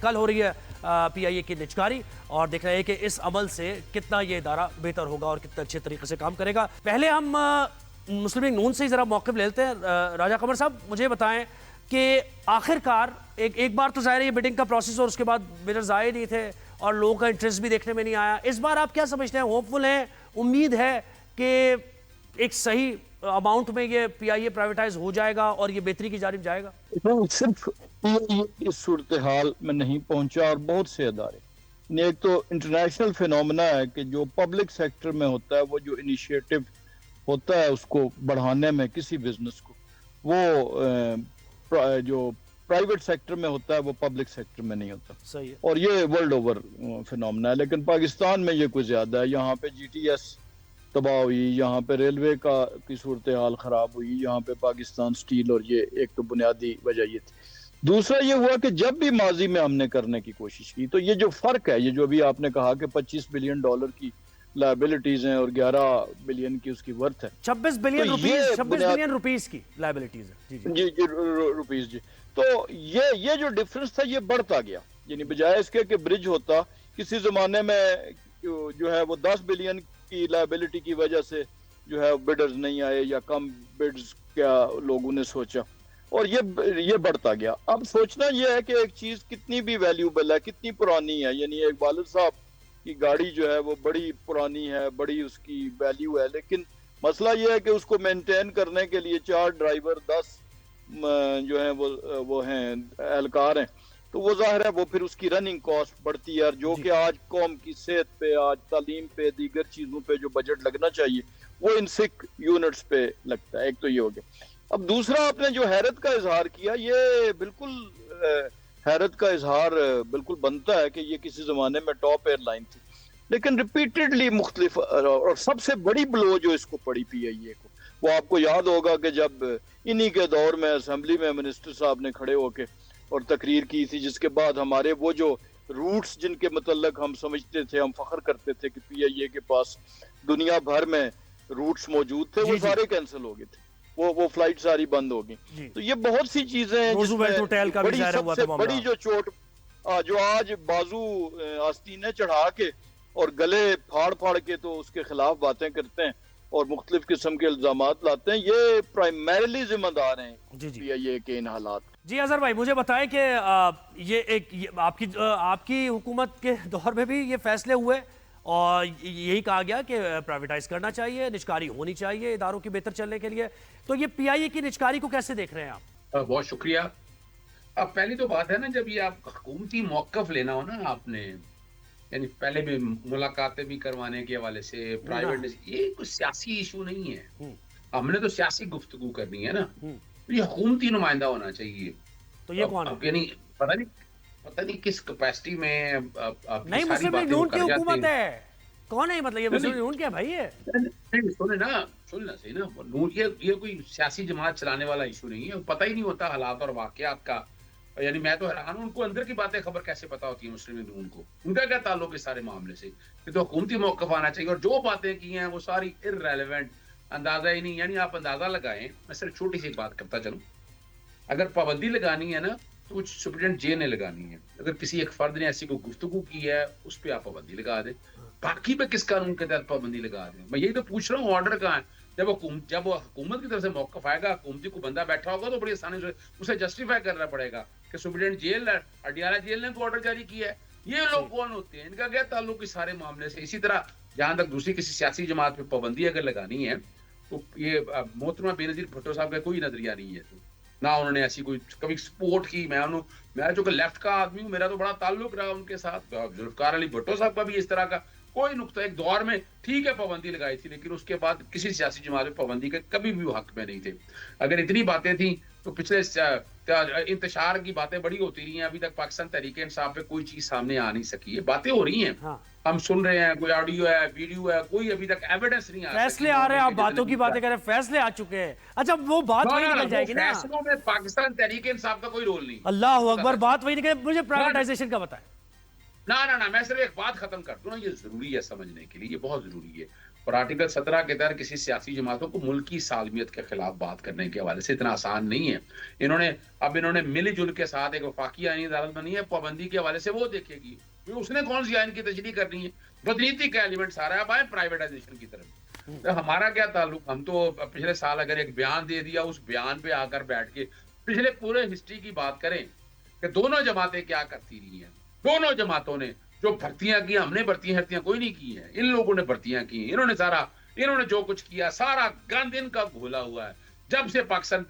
کل ہو رہی ہے پی آئی اے کی نچکاری اور دیکھ رہے ہیں کہ اس عمل سے کتنا یہ ادارہ بہتر ہوگا اور کتنا اچھے طریقے سے کام کرے گا۔ پہلے ہم مسلم لیگ نون سے ہی ذرا موقف لے لیتے ہیں۔ راجہ قمر صاحب مجھے بتائیں کہ آخر کار ایک بار تو ظاہر ہے یہ بڈنگ کا پروسیس اور اس کے بعد بڈرز آئے نہیں تھے اور لوگوں کا انٹرسٹ بھی دیکھنے میں نہیں آیا۔ اس بار آپ کیا سمجھتے ہیں؟ ہوپ فل ہیں؟ امید ہے کہ ایک صحیح اماؤنٹ میں یہ پی آئی اے پرائیویٹائز ہو جائے گا اور یہ بہتری کی جانب جائے گا؟ صرف پی آئی اے اس صورتحال میں نہیں پہنچا اور بہت سے ادارے، ایک تو انٹرنیشنل فینومنا ہے کہ جو پبلک سیکٹر میں ہوتا ہے، وہ جو انیشیٹو ہوتا ہے اس کو بڑھانے میں کسی بزنس کو، وہ جو پرائیویٹ سیکٹر میں ہوتا ہے وہ پبلک سیکٹر میں نہیں ہوتا۔ صحیح ہے۔ اور یہ ورلڈ اوور فینومنا ہے، لیکن پاکستان میں یہ کوئی زیادہ ہے۔ یہاں پہ جی ٹی ایس تباہ ہوئی، یہاں پہ ریلوے کی صورتحال خراب ہوئی، یہاں پہ پاکستان سٹیل، اور یہ ایک تو بنیادی وجہ یہ تھی۔ دوسرا یہ ہوا کہ جب بھی ماضی میں ہم نے کرنے کی کوشش کی تو یہ جو فرق ہے، یہ جو ابھی آپ نے کہا کہ $25 بلین کی لائبلٹیز ہیں اور 11 بلین کی اس کی ورتھ ہے، 26 بلین روپیز کی لائبلٹیز ہے۔ جی روپیز جی۔ تو یہ جو ڈفرنس تھا یہ بڑھتا گیا، یعنی بجائے اس کے کہ برج ہوتا، کسی زمانے میں جو ہے وہ 10 بلین کی لائبلٹی کی وجہ سے جو ہے بڈرز نہیں آئے یا کم بڈز کیا لوگوں نے سوچا، اور یہ بڑھتا گیا۔ اب سوچنا یہ ہے کہ ایک چیز کتنی بھی ویلیوبل ہے، کتنی پرانی ہے، یعنی ایک والد صاحب کی گاڑی جو ہے وہ بڑی پرانی ہے، بڑی اس کی ویلیو ہے، لیکن مسئلہ یہ ہے کہ اس کو مینٹین کرنے کے لیے 4 ڈرائیور 10 جو ہیں وہ ہیں اہلکار ہیں، تو وہ ظاہر ہے وہ پھر اس کی رننگ کاسٹ بڑھتی ہے، اور جو کہ آج قوم کی صحت پہ، آج تعلیم پہ، دیگر چیزوں پہ جو بجٹ لگنا چاہیے وہ ان سک یونٹس پہ لگتا ہے۔ ایک تو یہ ہو گیا۔ اب دوسرا آپ نے جو حیرت کا اظہار کیا، یہ بالکل حیرت کا اظہار بالکل بنتا ہے کہ یہ کسی زمانے میں ٹاپ ایئر لائن تھی، لیکن ریپیٹڈلی مختلف، اور سب سے بڑی بلو جو اس کو پڑی پی آئی اے کو، وہ آپ کو یاد ہوگا کہ جب انہی کے دور میں اسمبلی میں منسٹر صاحب نے کھڑے ہو کے اور تقریر کی تھی، جس کے بعد ہمارے وہ جو روٹس جن کے متعلق ہم سمجھتے تھے، ہم فخر کرتے تھے کہ پی آئی اے کے پاس دنیا بھر میں روٹس موجود تھے، وہ سارے کینسل ہو گئے تھے، وہ فلائٹ ساری بند ہو گئی۔ تو یہ بہت سی چیزیں ہیں جس میں بڑی سب سے بڑی جو چوٹ، جو آج بازو آستینے چڑھا کے اور گلے پھاڑ پھاڑ کے تو اس کے خلاف باتیں کرتے ہیں اور مختلف قسم کے الزامات لاتے ہیں، یہ پرائمریلی ذمہ دار ہیں پی آئی اے کے ان حالات۔ جی اظہر بھائی مجھے بتائیں کہ یہ آپ کی حکومت کے دور میں بھی یہ فیصلے ہوئے اور یہی کہا گیا کہ پرائیویٹائز کرنا چاہیے، نچکاری ہونی چاہیے اداروں کی بہتر چلنے کے لیے، تو یہ پی آئی اے کی نچکاری کو کیسے دیکھ رہے ہیں آپ؟ بہت شکریہ۔ اب پہلی تو بات ہے نا، جب یہ آپ حکومتی موقف لینا ہو نا، آپ نے یعنی پہلے بھی ملاقاتیں بھی کروانے کے حوالے سے پرائیویٹ، یہ کوئی سیاسی ایشو نہیں ہے، ہم نے تو سیاسی گفتگو کرنی ہے نا، یہ حکومتی نمائندہ ہونا چاہیے۔ تو یہ کون ہے؟ یعنی پتہ نہیں کس کیپیسٹی میں نہیں، مسلم لیگ نون کی حکومت ہے، کون ہے؟ مطلب یہ مسلم لیگ نون کیا بھائی ہے؟ سننا صحیح نا، یہ کوئی سیاسی جماعت چلانے والا ایشو نہیں ہے، پتہ ہی نہیں ہوتا حالات اور واقعات کا۔ یعنی میں تو حیران ہوں، ان کو اندر کی باتیں خبر کیسے پتا ہوتی ہے مسلم لیگ نون کو، ان کا کیا تعلق اس سارے معاملے سے؟ یہ تو حکومتی موقف آنا چاہیے، اور جو باتیں کی ہیں وہ ساری ارریلیونٹ، اندازہ ہی نہیں۔ یعنی آپ اندازہ لگائیں، میں صرف چھوٹی سی بات کرتا چلوں، اگر پابندی لگانی ہے نا تو کچھ سپرنٹینڈنٹ جے نے لگانی ہے، اگر کسی ایک فرد نے ایسی کوئی گفتگو کی ہے اس پہ آپ پابندی لگا دیں، باقی پہ کس قانون کے تحت پابندی لگا دیں؟ میں یہی تو پوچھ رہا ہوں، آرڈر کہاں ہے؟ جب حکومت کی طرف سے موقف آئے گا، حکومتی کو بندہ بیٹھا ہوگا تو بڑی آسانی سے اسے جسٹیفائی کرنا پڑے گا کہ سپرنٹینڈنٹ جیل اڈیالہ جیل نے کو آرڈر جاری کیا ہے۔ یہ لوگ کون ہوتے ہیں؟ ان کا کیا تعلق اس سارے معاملے سے؟ اسی طرح جہاں تک دوسری کسی سیاسی جماعت پہ پابندی اگر لگانی ہے تو یہ محترمہ بے نظیر بھٹو صاحب کا کوئی نظریہ نہیں ہے، تو نہ انہوں نے ایسی کوئی کبھی سپورٹ کی۔ میں جو کہ لیفٹ کا آدمی ہوں، میرا تو بڑا تعلق رہا ان کے ساتھ۔ ذوالفقار علی بھٹو صاحب کا بھی اس طرح کا کوئی نقطہ، ایک دور میں ٹھیک ہے پابندی لگائی تھی، لیکن اس کے بعد کسی سیاسی جماعت پہ پابندی کے کبھی بھی وہ حق میں نہیں تھے۔ اگر اتنی باتیں تھیں تو پچھلے انتشار کی باتیں بڑی ہوتی رہی ہیں، ابھی تک پاکستان تحریک انصاف پہ کوئی چیز سامنے آ نہیں سکی ہے۔ باتیں ہو رہی ہیں، ہم سن رہے ہیں، کوئی آڈیو ہے، ویڈیو ہے، کوئی ابھی تک ایویڈنس نہیں آ سکی۔ فیصلے آ رہے ہیں، آپ باتوں کی باتیں کر رہے ہیں، فیصلے آ چکے ہیں۔ اچھا وہ بات وہی نکل جائے گی نا، فیصلوں میں پاکستان تحریک انصاف کا کوئی رول نہیں۔ اللہ اکبر، بات وہی نکلے۔ مجھے پرائیویٹائزیشن کا بتائیں۔ نہ میں صرف ایک بات ختم کر دوں نا، یہ ضروری ہے سمجھنے کے لیے، یہ بہت ضروری ہے۔ اور آرٹیکل 17 کے تحت کسی سیاسی جماعتوں کو ملکی سالمیت کے خلاف بات کرنے کے حوالے سے اتنا آسان نہیں ہے. انہوں نے مل جل کے ساتھ ایک وفاقی آئینی عدالت بنی ہے, پابندی کے حوالے سے وہ دیکھے گی اس نے کون سی آئین کی تشریح کرنی ہے. بدنیتی کا ایلیمنٹ سارا ہے. اب آئے پرائیویٹائزیشن کی طرف. ہمارا کیا تعلق, ہم تو پچھلے سال اگر ایک بیان دے دیا, اس بیان پہ آ کر بیٹھ کے پچھلے پورے ہسٹری کی بات کریں کہ دونوں جماعتیں کیا کرتی رہی ہیں. دونوں جماعتوں نے جو بھرتیاں کی, ہم نے بھرتیاں کوئی نہیں کی ہیں, ان لوگوں نے بھرتیاں کی. انہوں نے جو کچھ کیا سارا گند ان کا گھولا ہوا ہے. جب سے پاکستان,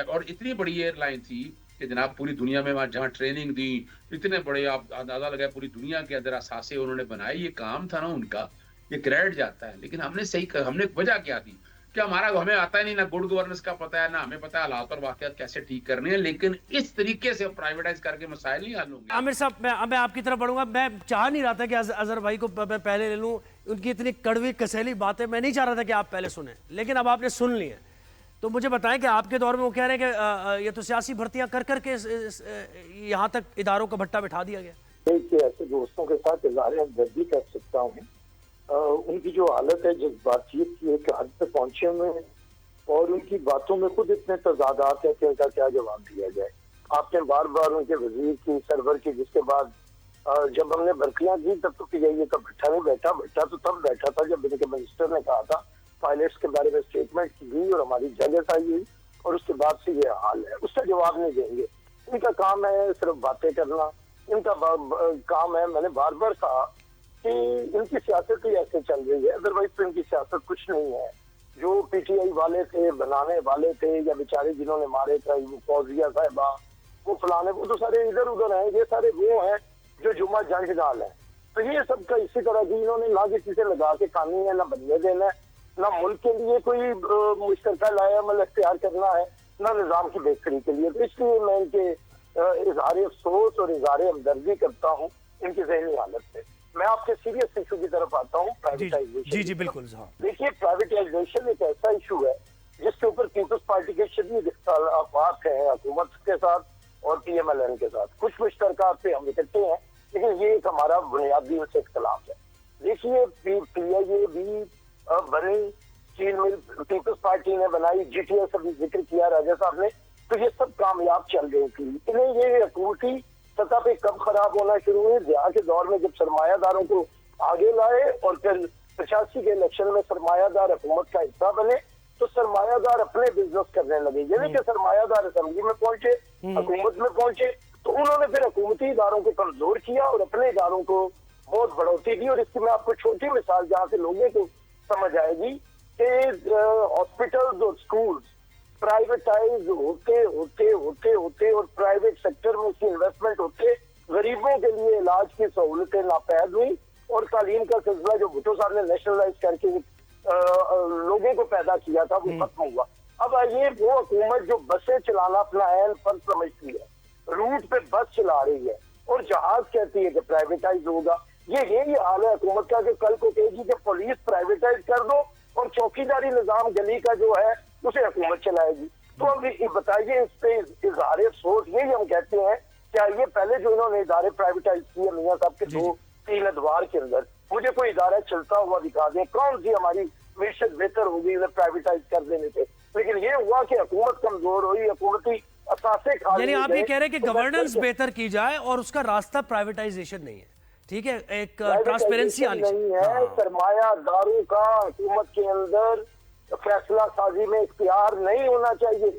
اور اتنی بڑی ایئر لائن تھی کہ جناب پوری دنیا میں جہاں ٹریننگ دی, اتنے بڑے آپ اندازہ لگائے پوری دنیا کے اندر اثاثے انہوں نے بنائے. یہ کام تھا نا ان کا, یہ کریڈٹ جاتا ہے. لیکن ہم نے وجہ کیا تھی کہ ہمیں آتا ہی نہیں, نہ گڈ گورننس کا پتہ ہے, نہ ہمیں پتہ ہے حالات اور واقعات کیسے ٹھیک کرنے ہیں. لیکن اس طریقے سے پرائیویٹائز کر کے مسائل نہیں حل ہوں گے. عامر صاحب, میں آپ کی طرف بڑھوں گا. میں چاہ نہیں رہا تھا کہ اظہر بھائی کو میں پہلے لے لوں, ان کی اتنی کڑوی کسیلی باتیں میں نہیں چاہ رہا تھا کہ آپ پہلے سنیں, لیکن اب آپ نے سن لی ہیں. تو مجھے بتائیں کہ آپ کے دور میں وہ کہہ رہے ہیں کہ یہ تو سیاسی بھرتیاں کر کے یہاں تک اداروں کا بھٹا بٹھا دیا گیا. ایسے دوستوں کے ساتھ اظہار ہمدردی کر سکتا ہوں. ان کی جو حالت ہے جس بات چیت کی ایک حد پہ پہنچے ہوئے ہیں, اور ان کی باتوں میں خود اتنے تضادات ہیں کہ ان کا کیا جواب دیا جائے. آپ نے بار بار ان کے وزیر کی, سرور کی, جس کے بعد جب ہم نے بھرتیاں کی تب تو یہ کا بھٹا نہیں بیٹھا. بھٹا تو تب بیٹھا تھا جب ان کے منسٹر نے کہا تھا پائلٹس کے بارے میں اسٹیٹمنٹ کی گئی اور ہماری جگہ آئی ہوئی, اور اس کے بعد سے یہ حال ہے. اس کا جواب نہیں دیں گے. ان کا کام ہے صرف باتیں کرنا, ان کا کام ہے, میں نے بار بار کہا کہ ان کی سیاست ہی ایسے چل رہی ہے, ادروائز تو ان کی سیاست کچھ نہیں ہے. جو پی ٹی آئی والے تھے, بنانے والے تھے, یا بیچارے جنہوں نے مارے تھے, وہ فوزیہ صاحبہ, وہ فلانے, وہ تو سارے ادھر ادھر ہیں. یہ سارے وہ ہیں جو جمعہ جنگ ڈال ہیں. تو یہ سب کا اسی طرح کی انہوں نے نہ کسی سے لگا کے کھانی ہے, نہ بننے دینا ہے, نہ ملک کے لیے کوئی مشترکہ لایا عمل اختیار کرنا ہے, نہ نظام کی بہتری کے لیے. تو اس لیے میں ان کے اظہار افسوس اور اظہار ہمدردی کرتا ہوں ان کی ذہنی حالت سے. میں آپ کے سیریس ایشو کی طرف آتا ہوں, پرائیویٹائزیشن. جی بالکل. دیکھیے, پرائیویٹائزیشن ایک ایسا ایشو ہے جس کے اوپر پیپلز پارٹی کے شدید اختلافات ہیں حکومت کے ساتھ اور پی ایم ایل این کے ساتھ. کچھ مشترکات پہ ہم اکٹھے ہیں, لیکن یہ ایک ہمارا بنیادی سے اختلاف ہے. دیکھیے, پی آئی اے بھی بنی, چین مل پیپلز پارٹی نے بنائی, جی ٹی ایس ابھی ذکر کیا راجہ صاحب نے, تو یہ سب کامیاب چل رہی تھی. انہیں یہ حکومتی سطح پہ کب خراب ہونا شروع ہوئی؟ ضیاء کے دور میں جب سرمایہ داروں کو آگے لائے اور پھر 85 کے الیکشن میں سرمایہ دار حکومت کا حصہ بنے, تو سرمایہ دار اپنے بزنس کرنے لگے. یعنی کہ سرمایہ دار اسمبلی میں پہنچے, حکومت میں پہنچے, تو انہوں نے پھر حکومتی اداروں کو کمزور کیا اور اپنے اداروں کو بہت بڑھوتی دی. اور اس کی میں آپ کو چھوٹی مثال جہاں سے لوگوں کو سمجھ آئے گی کہ ہاسپٹلز اور اسکولز پرائیویٹائز ہوتے ہوتے ہوتے ہوتے اور پرائیویٹ سیکٹر میں اس کی انویسٹمنٹ ہوتے غریبوں کے لیے علاج کی سہولتیں ناپید ہوئی, اور تعلیم کا سلسلہ جو بھٹو صاحب نے نیشنلائز کر کے لوگوں کو پیدا کیا تھا وہ ختم ہوا. اب آئیے, وہ حکومت جو بسیں چلانا اپنا اہم فرض سمجھتی ہے, روٹ پہ بس چلا رہی ہے اور جہاز کہتی ہے کہ پرائیویٹائز ہوگا. یہی حال ہے حکومت کا کہ کل کو کہے گی کہ پولیس پرائیویٹائز کر دو اور چوکیداری نظام گلی کا جو ہے اسے حکومت چلائے گی. تو اب بتائیے, اس پہ اظہار افسوس یہی ہم کہتے ہیں کہ یہ پہلے جو انہوں نے ادارے پرائیویٹائز کیے میاں صاحب کے 2-3 ادوار کے اندر, مجھے کوئی ادارہ چلتا ہوا دکھا دیں کون سی ہماری معیشت بہتر ہوگی پرائیویٹائز کر دینے سے. لیکن یہ ہوا کہ حکومت کمزور ہوئی, حکومتی اثاثے کھا لیے. یعنی آپ یہ کہہ رہے ہیں کہ گورننس بہتر کی جائے اور اس کا راستہ پرائیویٹائزیشن نہیں ہے. ٹھیک ہے, ایک ٹرانسپیرنسی آنی ہے. سرمایہ داروں کا حکومت کے اندر فیصلہ سازی میں اختیار نہیں ہونا چاہیے.